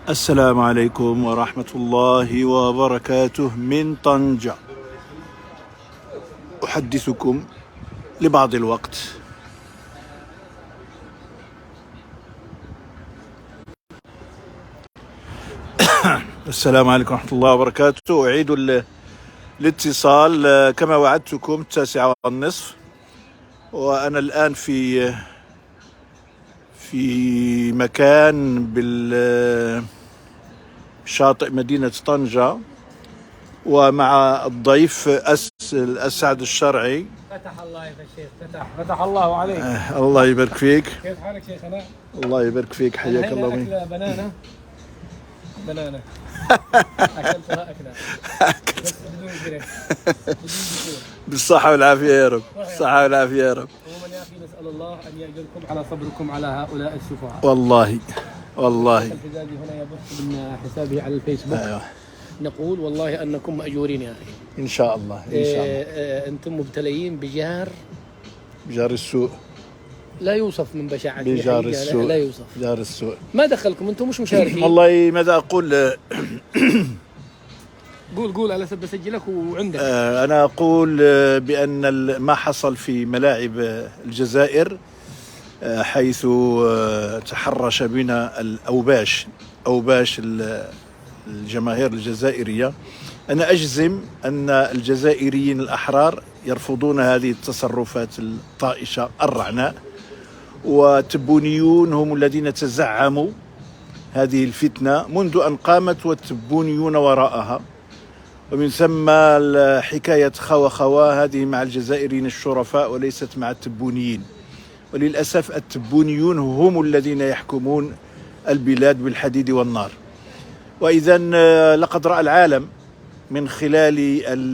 السلام عليكم ورحمة الله وبركاته من طنجة. أحدثكم لبعض الوقت. السلام عليكم ورحمة الله وبركاته. أعيد الاتصال كما وعدتكم 9:30، وأنا الآن في مكان بشاطئ مدينة طنجة، ومع الضيف الأسعد الشرعي. فتح الله يا شيخ، فتح الله عليك. الله يبارك فيك. كيف حالك شيخنا؟ الله يبارك فيك، حياك الله. أكلة بنانة أكلتها بس بدون بريك، بالصحة والعافية يا رب، بالصحة والعافية يا رب. عموما يا أخي نسأل الله أن يأجركم على صبركم على هؤلاء السفهاء. والله الحجازي هنا يبث من حسابه على الفيسبوك. أيوة. نقول والله أنكم مأجورين يا أخي، إن شاء الله إن شاء الله. أنتم مبتليين بجار السوء، لا يوصف من بشاعته. بجار السوء، لا يوصف. جار السوء. ما دخلكم أنتم مش مشاركين؟ والله ماذا أقول؟ قول على سبب بسجلك وعندك. أنا أقول بأن ما حصل في ملاعب الجزائر، حيث تحرش بنا أوباش الجماهير الجزائرية. أنا أجزم أن الجزائريين الأحرار يرفضون هذه التصرفات الطائشة الرعناء، والتبونيون هم الذين تزعموا هذه الفتنة منذ أن قامت، والتبونيون وراءها. ومن ثم حكاية خوا هذه مع الجزائريين الشرفاء وليست مع التبونيين، وللأسف التبونيون هم الذين يحكمون البلاد بالحديد والنار. وإذا لقد رأى العالم من خلال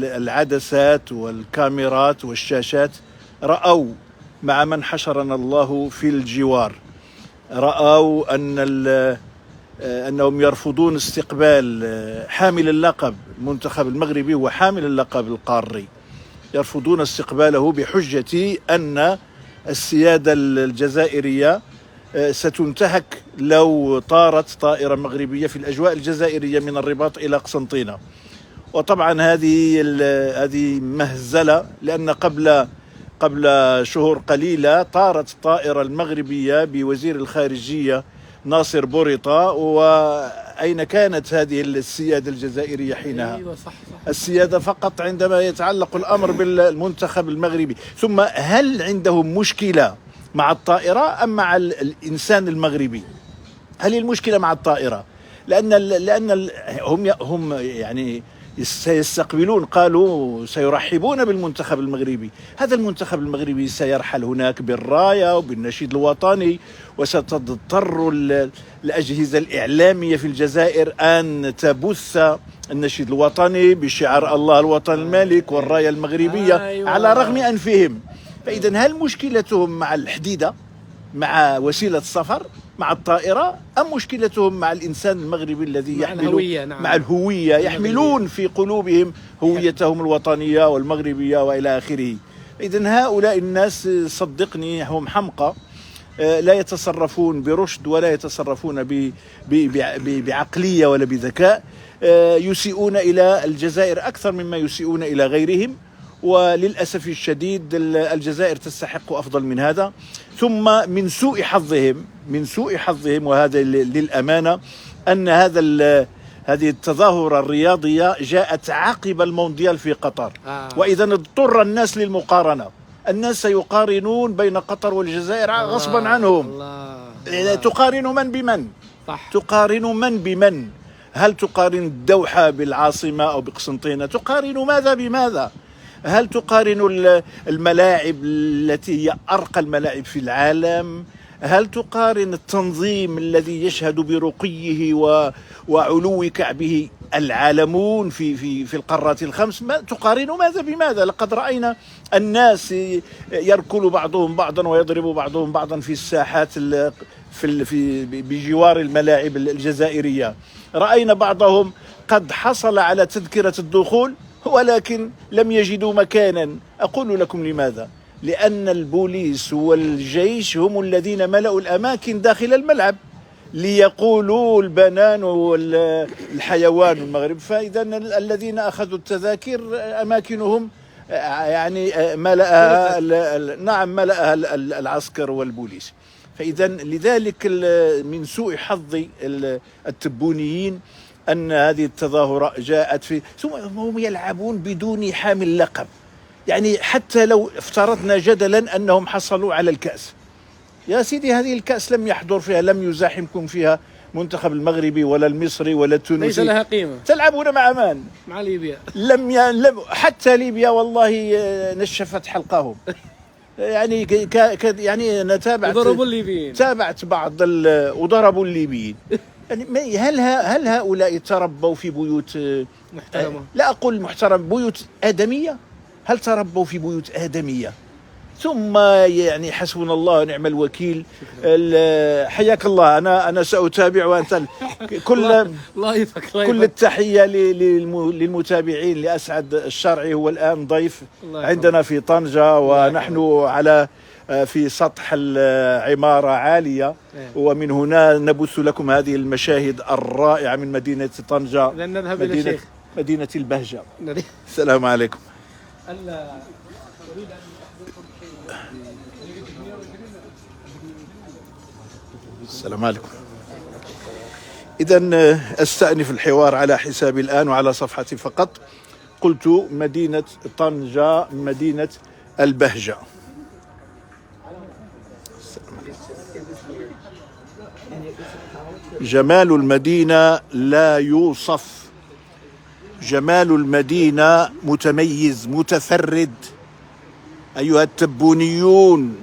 العدسات والكاميرات والشاشات، رأوا مع من حشرنا الله في الجوار، رأوا أنهم يرفضون استقبال حامل اللقب. المنتخب المغربي هو حامل اللقب القاري، يرفضون استقباله بحجة أن السيادة الجزائرية ستنتهك لو طارت طائرة مغربية في الأجواء الجزائرية من الرباط إلى قسنطينة. وطبعا هذه مهزلة، لأن قبل شهور قليلة طارت الطائرة المغربية بوزير الخارجية ناصر بوريطة، وأين كانت هذه السيادة الجزائرية حينها؟ أيوة صح. السيادة فقط عندما يتعلق الأمر بالمنتخب المغربي. ثم هل عندهم مشكلة مع الطائرة أم مع الإنسان المغربي؟ هل المشكلة مع الطائرة؟ لأن هم يعني سيستقبلون، قالوا سيرحبون بالمنتخب المغربي. هذا المنتخب المغربي سيرحل هناك بالراية وبالنشيد الوطني، وستضطر الأجهزة الإعلامية في الجزائر أن تبث النشيد الوطني بشعار الله الوطن الملك والراية المغربية. أيوة. على رغم أنفهم. فإذا هل مشكلتهم مع الحديدة، مع وسيلة السفر، مع الطائرة، أم مشكلتهم مع الإنسان المغربي الذي يحمل الهوية؟ نعم. مع الهوية، يحملون في قلوبهم هويتهم الوطنية والمغربية وإلى آخره. إذن هؤلاء الناس صدقني هم حمقى، لا يتصرفون برشد ولا يتصرفون بعقلية ولا بذكاء. يسيئون إلى الجزائر أكثر مما يسيئون إلى غيرهم، وللأسف الشديد الجزائر تستحق أفضل من هذا. ثم من سوء حظهم وهذا للأمانة أن هذه التظاهرة الرياضية جاءت عقب المونديال في قطر. وإذا اضطر الناس للمقارنة. الناس سيقارنون بين قطر والجزائر غصبا عنهم. تقارن من بمن؟ صح. تقارن من بمن؟ هل تقارن الدوحة بالعاصمة أو بقسنطينة؟ تقارن ماذا بماذا؟ هل تقارن الملاعب التي هي أرقى الملاعب في العالم؟ هل تقارن التنظيم الذي يشهد برقيه وعلو كعبه العالمون في القارات الخمس؟ تقارن ماذا بماذا؟ لقد رأينا الناس يركل بعضهم بعضا ويضرب بعضهم بعضا في الساحات بجوار الملاعب الجزائرية. رأينا بعضهم قد حصل على تذكرة الدخول ولكن لم يجدوا مكانا. أقول لكم لماذا؟ لأن البوليس والجيش هم الذين ملأوا الأماكن داخل الملعب. ليقولوا البنان والحيوان المغرب. فإذا الذين أخذوا التذاكر أماكنهم يعني ملأها نعم ملأها العسكر والبوليس. فإذا لذلك من سوء حظ التبونيين أن هذه التظاهرات جاءت في ثم هم يلعبون بدون حامل لقب. يعني حتى لو افترضنا جدلا أنهم حصلوا على الكأس، يا سيدي هذه الكأس لم يحضر فيها، لم يزاحمكم فيها منتخب المغربي ولا المصري ولا التونسي، ليس لها قيمة. تلعبون مع من؟ مع ليبيا. لم حتى ليبيا والله نشفت حلقهم. يعني يعني انا ضربوا الليبيين، تابعت بعض وضربوا الليبيين. يعني هل هؤلاء تربوا في بيوت محترمة؟ لا اقول محترم، بيوت آدمية. هل تربوا في بيوت آدمية؟ ثم يعني حسبنا الله ونعم الوكيل. حياك الله. انا سأتابع وانت كل التحية للمتابعين. لأسعد الشرعي هو الآن ضيف عندنا في طنجة، ونحن على في سطح العمارة عالية، ومن هنا نبث لكم هذه المشاهد الرائعة من مدينة طنجة، نذهب إلى الشيخ مدينة البهجة. السلام عليكم. السلام عليكم. إذن أستأنف الحوار على حسابي الآن وعلى صفحتي فقط. قلت مدينة طنجة مدينة البهجة. جمال المدينة لا يوصف، جمال المدينة متميز متفرد. أيها التبونيون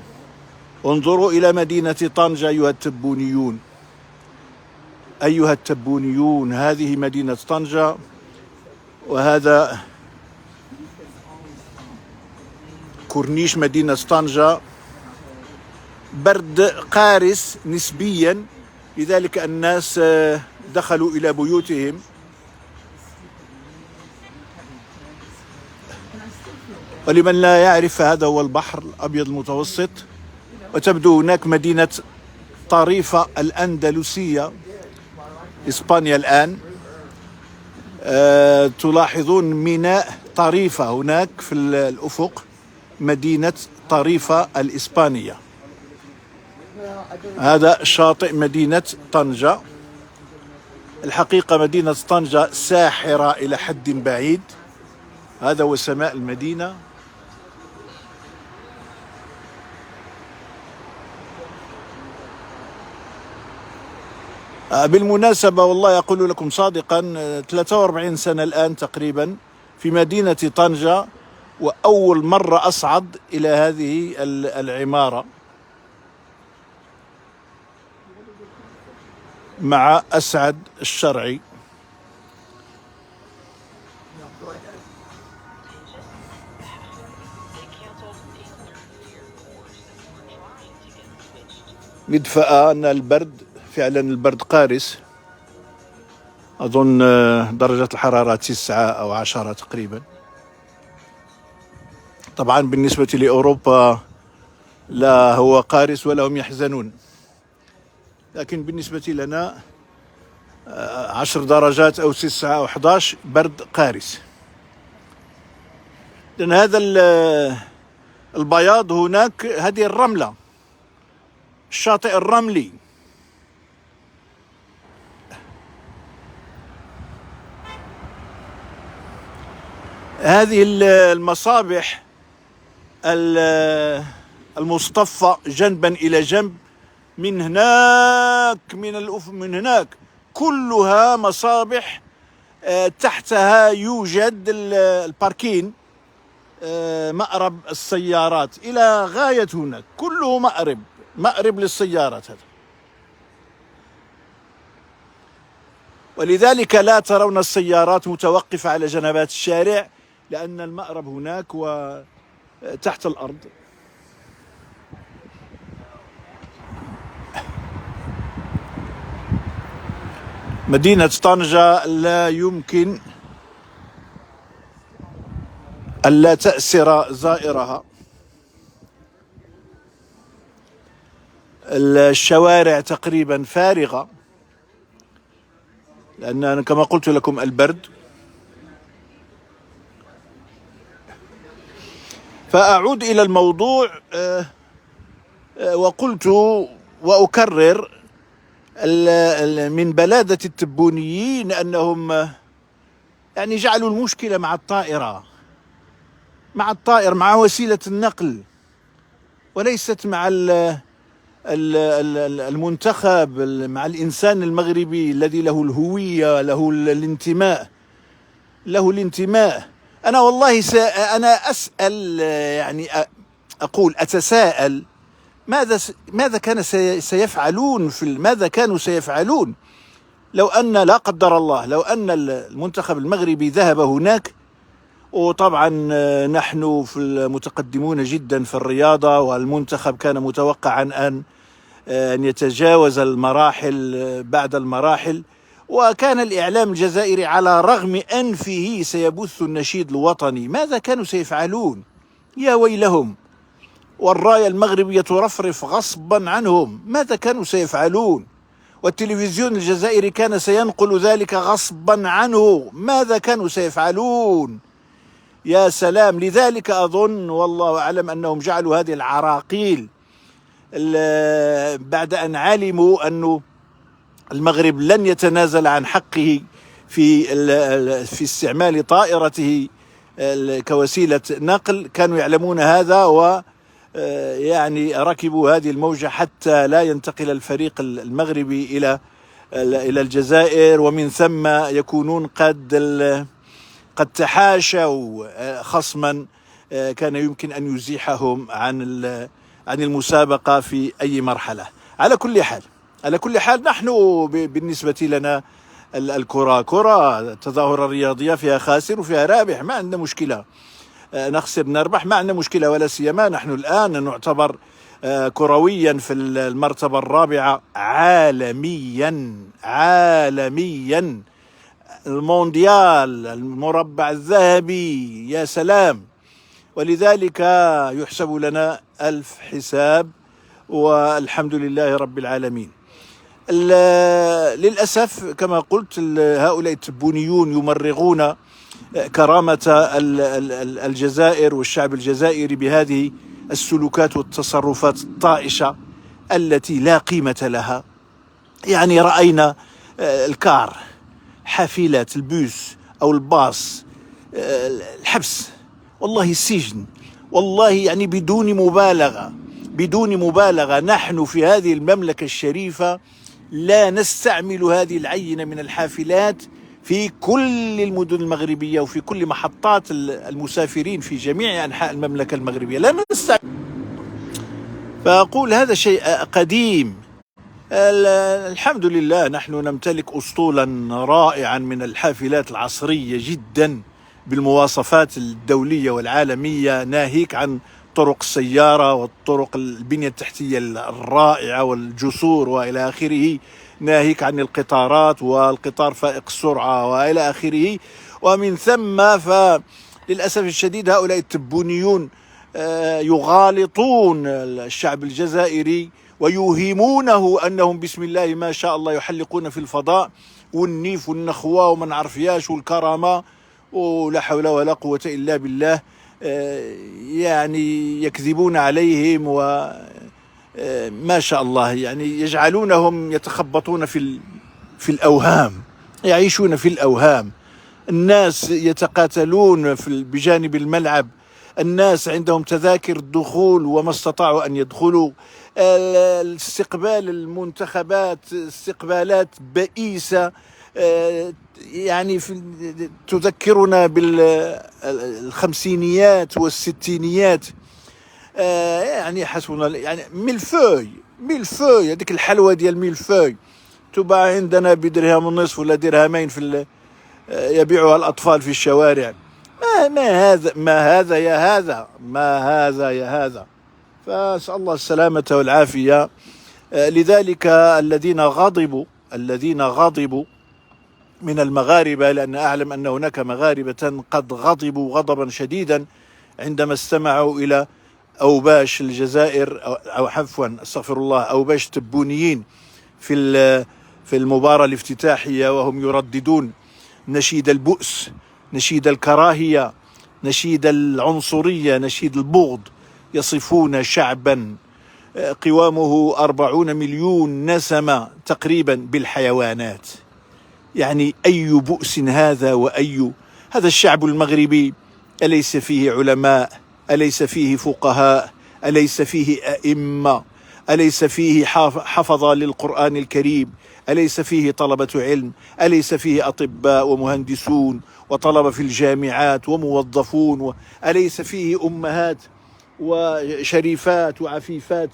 انظروا إلى مدينة طنجة. أيها التبونيون، أيها التبونيون، هذه مدينة طنجة، وهذا كورنيش مدينة طنجة. برد قارس نسبيا، لذلك الناس دخلوا إلى بيوتهم. ولمن لا يعرف، هذا هو البحر الأبيض المتوسط، وتبدو هناك مدينة طريفة الأندلسية إسبانيا الآن. تلاحظون ميناء طريفة هناك في الأفق، مدينة طريفة الإسبانية. هذا شاطئ مدينة طنجة. الحقيقة مدينة طنجة ساحرة إلى حد بعيد. هذا هو سماء المدينة. بالمناسبة والله أقول لكم صادقا، 43 سنة الآن تقريبا في مدينة طنجة، وأول مرة أصعد إلى هذه العمارة مع أسعد الشرعي. مدفأة أن البرد فعلا، البرد قارس. أظن درجة الحرارة 9 أو 10 تقريبا. طبعا بالنسبة لأوروبا لا هو قارس ولا هم يحزنون، لكن بالنسبة لنا 10 درجات أو 9 أو 11 برد قارس. لأن هذا البياض هناك، هذه الرملة، الشاطئ الرملي. هذه المصابح المصطفى جنبا إلى جنب، من هناك من الأفق، من هناك كلها مصابح. تحتها يوجد الباركين، مأرب السيارات إلى غاية هناك، كله مأرب للسيارات هذا. ولذلك لا ترون السيارات متوقفة على جنبات الشارع، لأن المأرب هناك وتحت الأرض. مدينة طنجة لا يمكن ألا تأسر زائرها. الشوارع تقريبا فارغة، لأن كما قلت لكم البرد. فأعود إلى الموضوع، وقلت وأكرر من بلادة التبونيين أنهم يعني جعلوا المشكلة مع الطائرة، مع وسيلة النقل، وليست مع المنتخب، مع الإنسان المغربي الذي له الهوية، له الانتماء. أنا والله أنا أسأل، يعني أقول أتساءل ماذا كانوا سيفعلون لو أن، لا قدر الله، لو أن المنتخب المغربي ذهب هناك. وطبعا نحن في المتقدمون جدا في الرياضة، والمنتخب كان متوقعا أن يتجاوز المراحل بعد المراحل، وكان الإعلام الجزائري على رغم أنفه سيبث النشيد الوطني. ماذا كانوا سيفعلون؟ يا ويلهم، والراية المغربية ترفرف غصبا عنهم. ماذا كانوا سيفعلون؟ والتلفزيون الجزائري كان سينقل ذلك غصبا عنه. ماذا كانوا سيفعلون؟ يا سلام. لذلك أظن والله أعلم أنهم جعلوا هذه العراقيل بعد أن علموا أن المغرب لن يتنازل عن حقه في استعمال طائرته كوسيلة نقل. كانوا يعلمون هذا، ويعني ركبوا هذه الموجة حتى لا ينتقل الفريق المغربي إلى الجزائر، ومن ثم يكونون قد تحاشوا خصما كان يمكن أن يزيحهم عن المسابقة في أي مرحلة. على كل حال نحن بالنسبة لنا كرة التظاهرة الرياضية فيها خاسر وفيها رابح، ما عندنا مشكلة. نخسر نربح ما عندنا مشكلة، ولا سيما نحن الآن نعتبر كرويا في المرتبة الرابعة عالميا، المونديال، المربع الذهبي، يا سلام. ولذلك يحسب لنا ألف حساب، والحمد لله رب العالمين. للأسف كما قلت هؤلاء التبونيون يمرغون كرامة الجزائر والشعب الجزائري بهذه السلوكات والتصرفات الطائشة التي لا قيمة لها. يعني رأينا الكار، حافلات البوس أو الباص، الحبس، والله السجن، والله يعني بدون مبالغة نحن في هذه المملكة الشريفة لا نستعمل هذه العينة من الحافلات في كل المدن المغربية وفي كل محطات المسافرين في جميع أنحاء المملكة المغربية، لا نستعمل. فأقول هذا شيء قديم. الحمد لله نحن نمتلك أسطولا رائعا من الحافلات العصرية جدا بالمواصفات الدولية والعالمية، ناهيك عن طرق السيارة والطرق البنية التحتية الرائعة والجسور وإلى آخره، ناهيك عن القطارات والقطار فائق السرعة وإلى آخره. ومن ثم فللأسف الشديد هؤلاء التبونيون يغالطون الشعب الجزائري ويوهمونه أنهم بسم الله ما شاء الله يحلقون في الفضاء، والنيف والنخوة ومن عرف ياش والكرامة، ولا حول ولا قوة إلا بالله. يعني يكذبون عليهم وما شاء الله، يعني يجعلونهم يتخبطون في الأوهام، يعيشون في الأوهام. الناس يتقاتلون بجانب الملعب، الناس عندهم تذاكر الدخول وما استطاعوا أن يدخلوا. استقبال المنتخبات استقبالات بئيسة، يعني تذكرنا بالخمسينيات والستينيات. يعني حسبنا، يعني ميلفوي هذيك الحلوى ديال ميلفوي تباع عندنا بدرهم ونصف ولا درهمين يبيعها الأطفال في الشوارع. ما هذا يا هذا. فأسأل الله السلامة والعافية. لذلك الذين غضبوا من المغاربة، لأن أعلم أن هناك مغاربة قد غضبوا غضبا شديدا عندما استمعوا إلى أوباش الجزائر، أو عفوا استغفر الله، أوباش التبونيين في في المباراة الافتتاحية وهم يرددون نشيد البؤس، نشيد الكراهية، نشيد العنصرية، نشيد البغض. يصفون شعبا قوامه 40 مليون نسمة تقريبا بالحيوانات. يعني أي بؤس هذا هذا الشعب المغربي أليس فيه علماء؟ أليس فيه فقهاء؟ أليس فيه أئمة؟ أليس فيه حفظة للقرآن الكريم؟ أليس فيه طلبة علم؟ أليس فيه أطباء ومهندسون وطلبة في الجامعات وموظفون؟ أليس فيه أمهات وشريفات وعفيفات؟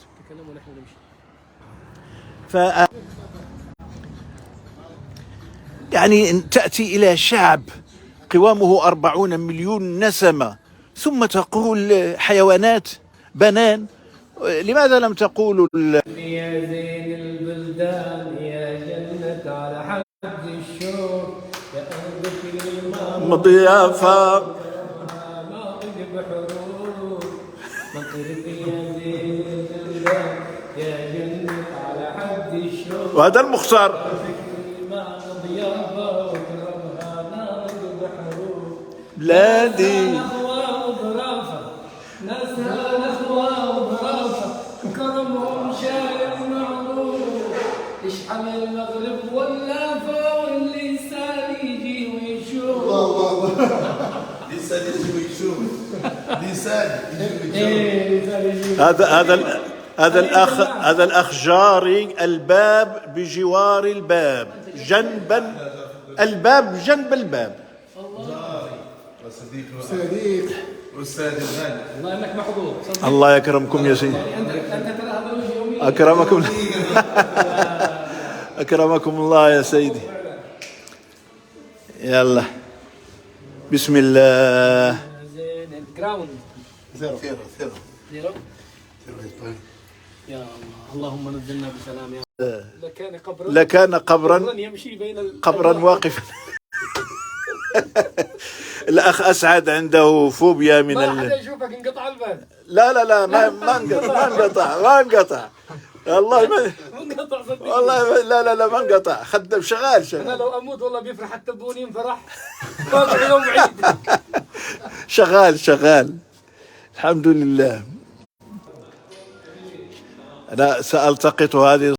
يعني تأتي إلى شعب قوامه 40 مليون نسمة ثم تقول حيوانات بنان. لماذا لم تقولوا يا زين البلدان يا جنة على حد الشوق يا أرضك مضيافة ناطق بحروف مطرب يا زين البلدان يا جنة على حد الشوق وهذا المختار ضيافة وكرمها ناطق بحروف بلادي نخوة وظرافة ناسها نخوة وظرافة كرمهم شايع معروف اشحن المغرب واللافة واللسان يجي ويشوف لسان يجي ويشوف لسان يجي ويشوف هذا الأخ جاري الباب بجوار الباب جنبا الباب جنب الباب. صديق أستاذ الغالي والله انك محظوظ الله يكرمكم يا سيدي. انت ترى هذا وجه يومي أكرمكم أكرمكم الله يا سيدي. يلا بسم الله. زين الجراوند زيرو زيرو يا الله اللهم نزلنا بسلام يا لكان قبرا لكان قبرا يمشي بين قبرا واقفا. الأخ أسعد عنده فوبيا من ما حدا يشوفك انقطع الباب لا ما انقطع والله ما انقطع صدقني والله لا ما انقطع. خدم شغال انا لو اموت والله بيفرح حتى بوني فرح واقع يوم عيد شغال الحمد لله. أنا سألتقط هذه